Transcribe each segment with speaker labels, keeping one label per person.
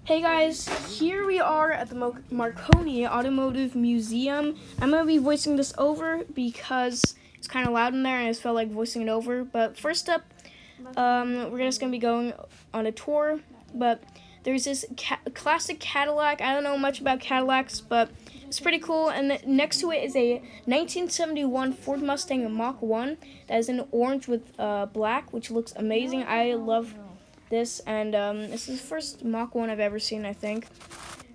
Speaker 1: Hey guys, here we are at the Marconi Automotive Museum. I'm going to be voicing this over because it's kind of loud in there and I just felt like voicing it over. But first up, we're just going to be going on a tour. But there's this classic Cadillac. I don't know much about Cadillacs, but it's pretty cool. And next to it is a 1971 Ford Mustang Mach 1 that is in orange with black, which looks amazing. I love this, and this is the first Mach 1 I've ever seen, I think.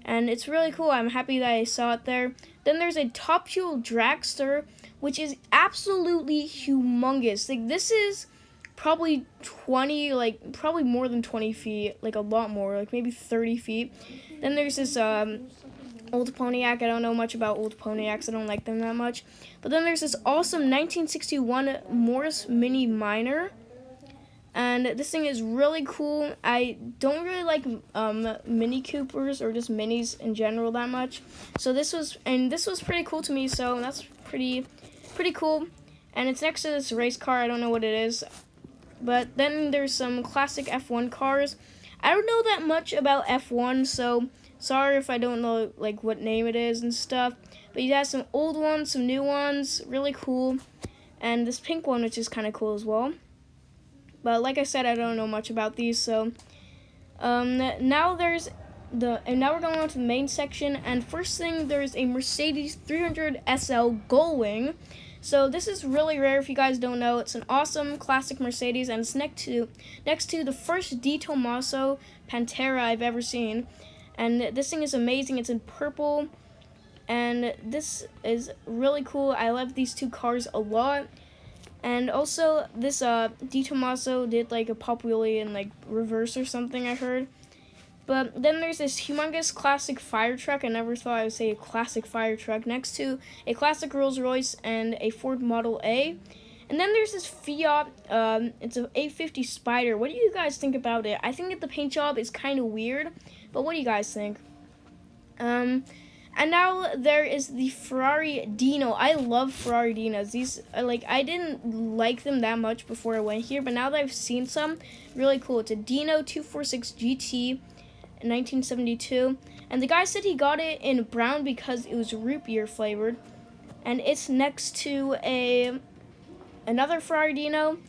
Speaker 1: And it's really cool. I'm happy that I saw it there. Then there's a Top Fuel Dragster, which is absolutely humongous. Like, this is probably probably more than 20 feet, like a lot more, like maybe 30 feet. Then there's this old Pontiac. I don't know much about old Pontiacs. I don't like them that much. But then there's this awesome 1961 Morris Mini Minor. And this thing is really cool. I don't really like Mini Coopers or just minis in general that much. So this was pretty cool to me. So that's pretty cool. And it's next to this race car. I don't know what it is. But then there's some classic F1 cars. I don't know that much about F1, so sorry if I don't know like what name it is and stuff. But you have some old ones, some new ones, really cool. And this pink one, which is kind of cool as well. But like I said, I don't know much about these, so now we're going on to the main section, and first thing, there's a Mercedes 300 SL Gullwing. So this is really rare if you guys don't know. It's an awesome classic Mercedes, and it's next to the first Di Tommaso Pantera I've ever seen. And this thing is amazing. It's in purple, and this is really cool. I love these two cars a lot. And also, this Di Tommaso did like a pop wheelie in like reverse or something, I heard. But then there's this humongous classic fire truck. I never thought I would say a classic fire truck, next to a classic Rolls Royce and a Ford Model A. And then there's this Fiat, it's an 850 Spider. What do you guys think about it? I think that the paint job is kind of weird, but what do you guys think? And now there is the Ferrari Dino. I love Ferrari Dinos. These I didn't like them that much before I went here, but now that I've seen some, really cool. It's a Dino 246 GT in 1972, and the guy said he got it in brown because it was root beer flavored. And it's next to another Ferrari Dino.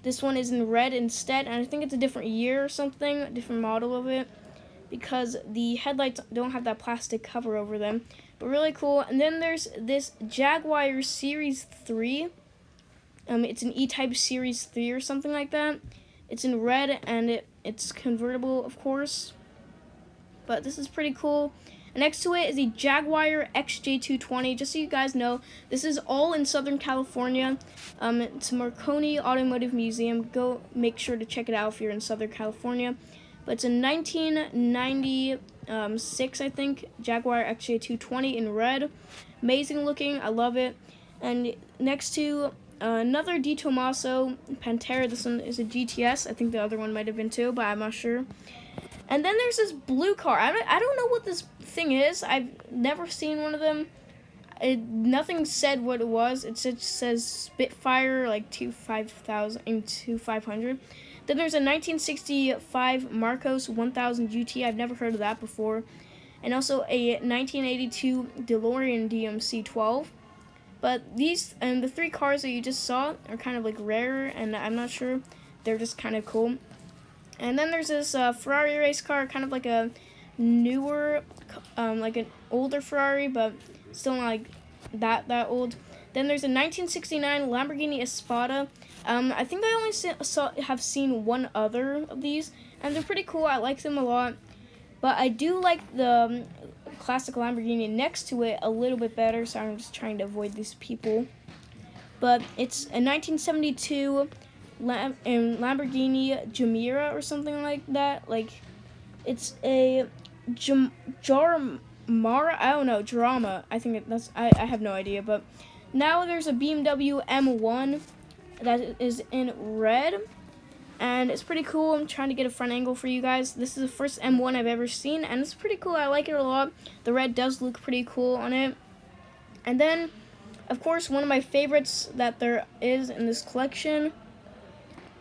Speaker 1: This one is in red instead, and I think it's a different year or something, a different model of it, because the headlights don't have that plastic cover over them. But really cool. And then there's this Jaguar Series 3. It's an E-Type Series 3 or something like that. It's in red, and it's convertible, of course. But this is pretty cool. And next to it is the Jaguar XJ220. Just so you guys know, this is all in Southern California. It's Marconi Automotive Museum. Go make sure to check it out if you're in Southern California. But it's a 1996, I think, Jaguar XJ220 in red. Amazing looking. I love it. And next to another Di Tommaso Pantera. This one is a GTS. I think the other one might have been too, but I'm not sure. And then there's this blue car. I don't know what this thing is. I've never seen one of them. Nothing said what it was. It says Spitfire, like 2500. Then there's a 1965 Marcos 1000 GT. I've never heard of that before. And also a 1982 DeLorean DMC-12. But these and the three cars that you just saw are kind of like rare, and I'm not sure. They're just kind of cool. And then there's this Ferrari race car, kind of like a newer, like an older Ferrari, but still not like that old. Then there's a 1969 Lamborghini Espada. I think I only have seen one other of these, and they're pretty cool. I like them a lot. But I do like the classic Lamborghini next to it a little bit better, so I'm just trying to avoid these people. But it's a 1972 Lamborghini Jumeirah or something like that. Like, it's a Jarmara. I don't know, Drama. I think that's. I have no idea. But now there's a BMW M1 that is in red, and it's pretty cool. I'm trying to get a front angle for you guys. This is the first M1 I've ever seen, and it's pretty cool. I like it a lot. The red does look pretty cool on it. And then, of course, one of my favorites that there is in this collection,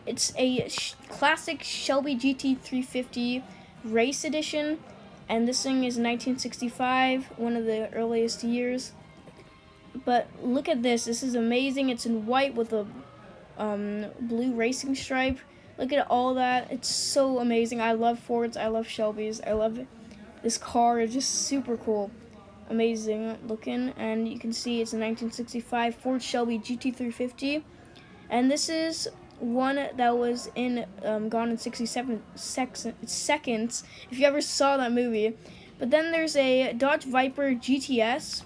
Speaker 1: it's a classic Shelby GT350 Race Edition. And this thing is 1965, one of the earliest years. But look at this. This is amazing. It's in white with a blue racing stripe. Look at all that. It's so amazing. I love Fords. I love Shelbys. I love it. This car is just super cool. Amazing looking. And you can see it's a 1965 Ford Shelby GT350. And this is one that was in Gone in 67 seconds, if you ever saw that movie. But then there's a Dodge Viper GTS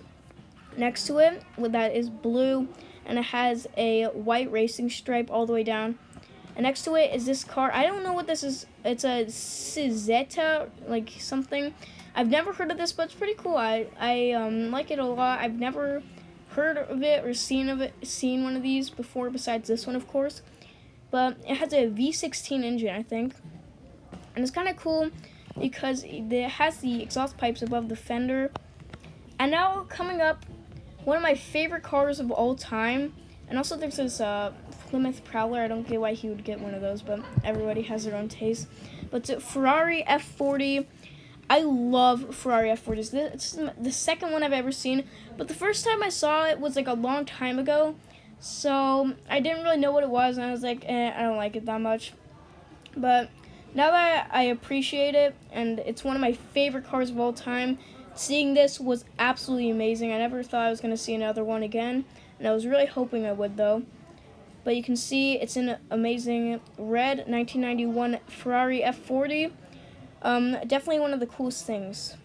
Speaker 1: next to it that is blue, and it has a white racing stripe all the way down. And next to it is this car. I don't know what this is. It's a Cizetta, like something. I've never heard of this, but it's pretty cool. I like it a lot. I've never heard of it or seen one of these before, besides this one, of course. But it has a V16 engine, I think. And it's kind of cool because it has the exhaust pipes above the fender. And now coming up, one of my favorite cars of all time. And also there's this Plymouth Prowler. I don't get why he would get one of those, but everybody has their own taste. But it's a Ferrari F40. I love Ferrari F40s. It's the second one I've ever seen. But the first time I saw it was like a long time ago. So I didn't really know what it was, and I was like, I don't like it that much. But now that I appreciate it, and it's one of my favorite cars of all time, seeing this was absolutely amazing. I never thought I was going to see another one again, and I was really hoping I would, though. But you can see it's in amazing red 1991 Ferrari F40. Definitely one of the coolest things.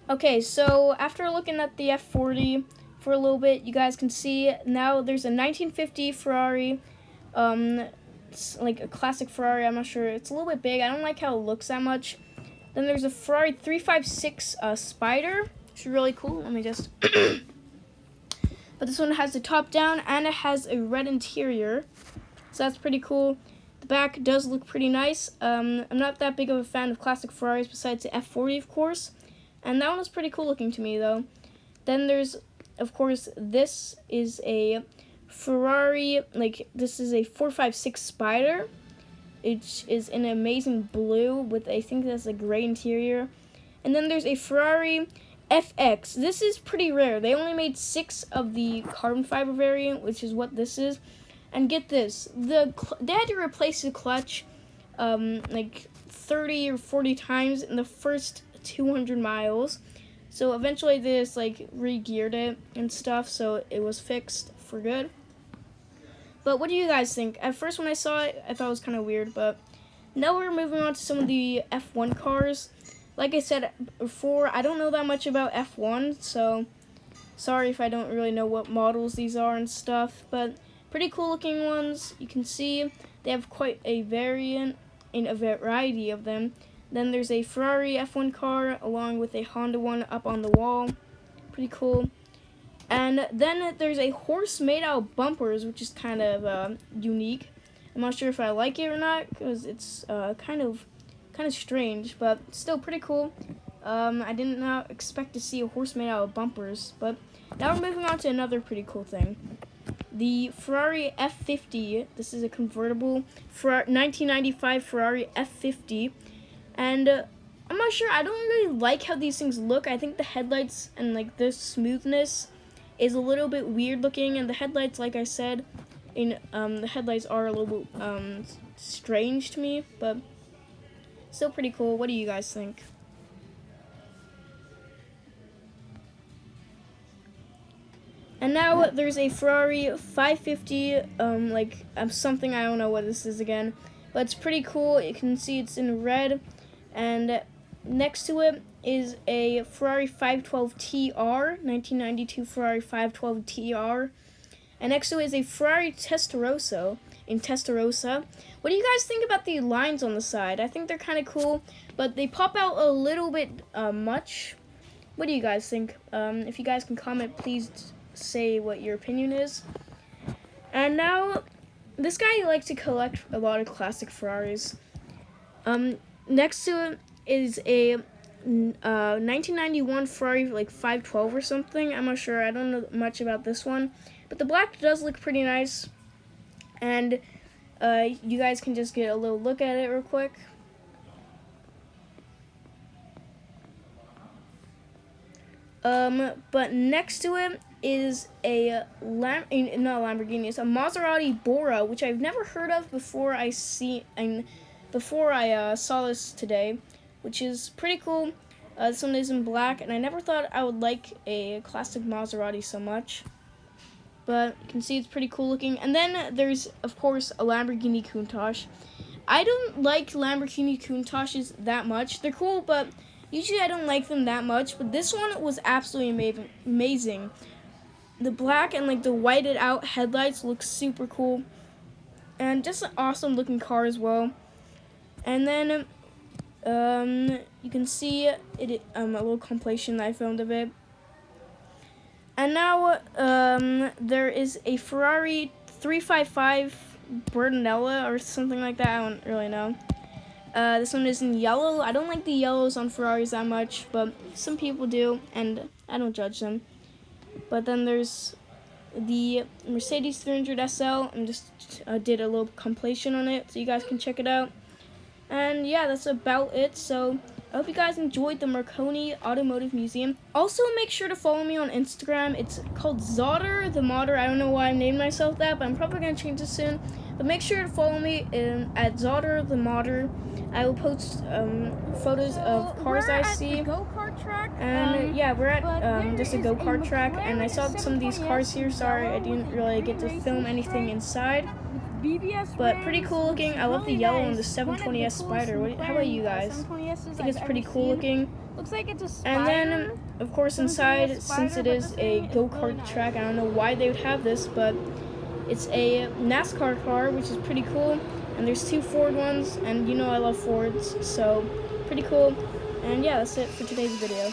Speaker 1: Okay, so after looking at the F40 for a little bit, you guys can see now there's a 1950 Ferrari, it's like a classic Ferrari. I'm not sure. It's a little bit big. I don't like how it looks that much. Then there's a Ferrari 356 Spider. It's really cool. Let me just... But this one has the top down, and it has a red interior. So that's pretty cool. The back does look pretty nice. I'm not that big of a fan of classic Ferraris besides the F40, of course. And that one was pretty cool looking to me, though. Then there's, of course, this is a Ferrari, this is a 456 Spider. It is in amazing blue with, I think that's a gray interior. And then there's a Ferrari FX. This is pretty rare. They only made 6 of the carbon fiber variant, which is what this is. And get this, they had to replace the clutch 30 or 40 times in the first 200 miles. So eventually they just re-geared it and stuff, so it was fixed for good. But what do you guys think? At first when I saw it, I thought it was kind of weird, but now we're moving on to some of the F1 cars. Like I said before, I don't know that much about F1, so sorry if I don't really know what models these are and stuff, but pretty cool looking ones. You can see they have quite a variety of them. Then there's a Ferrari F1 car along with a Honda one up on the wall. Pretty cool. And then there's a horse made out of bumpers, which is kind of unique. I'm not sure if I like it or not because it's kind of strange, but still pretty cool. I did not expect to see a horse made out of bumpers, but now we're moving on to another pretty cool thing. The Ferrari F50. This is a convertible 1995 Ferrari F50. And I'm not sure. I don't really like how these things look. I think the headlights and the smoothness is a little bit weird looking. And the headlights, like I said, the headlights are a little bit strange to me. But still pretty cool. What do you guys think? And now there's a Ferrari 550. Something, I don't know what this is again. But it's pretty cool. You can see it's in red. And next to it is a Ferrari 512 TR, 1992 Ferrari 512 TR. And next to it is a Ferrari Testarossa in Testarossa. What do you guys think about the lines on the side? I think they're kind of cool, but they pop out a little bit much. What do you guys think? If you guys can comment, please say what your opinion is. And now this guy likes to collect a lot of classic Ferraris. Next to it is a 1991 Ferrari, like 512 or something. I'm not sure. I don't know much about this one, but the black does look pretty nice. And you guys can just get a little look at it real quick. But next to it is a not a Lamborghini. It's a Maserati Bora, which I've never heard of before. I saw this today, which is pretty cool. This one is in black, and I never thought I would like a classic Maserati so much. But you can see it's pretty cool looking. And then there's, of course, a Lamborghini Countach. I don't like Lamborghini Countaches that much. They're cool, but usually I don't like them that much. But this one was absolutely amazing. The black and like the whited out headlights look super cool. And just an awesome looking car as well. And then you can see it a little compilation that I filmed of it. And now there is a Ferrari 355 Bertinella or something like that. I don't really know. This one is in yellow. I don't like the yellows on Ferraris that much, but some people do, and I don't judge them. But then there's the Mercedes 300 SL. I just did a little compilation on it, so you guys can check it out. And yeah, that's about it. So I hope you guys enjoyed the Marconi Automotive Museum. Also, make sure to follow me on Instagram. It's called Zotter the Modder. I don't know why I named myself that, but I'm probably going to change it soon. But make sure to follow me at Zotter the Modder. I will post photos of cars I see.
Speaker 2: Go-kart track.
Speaker 1: And yeah, we're at just a go-kart track. And I saw some of these cars here. Sorry, I didn't really get to film anything inside. But pretty cool looking. I love the yellow and the 720S Spider. How about you guys? I think it's pretty cool looking.
Speaker 2: Looks like it's a spider.
Speaker 1: And then, of course, inside, since it is a go-kart track, I don't know why they would have this, but it's a NASCAR car, which is pretty cool. And there's 2 Ford ones, and you know I love Fords, so pretty cool. And yeah, that's it for today's video.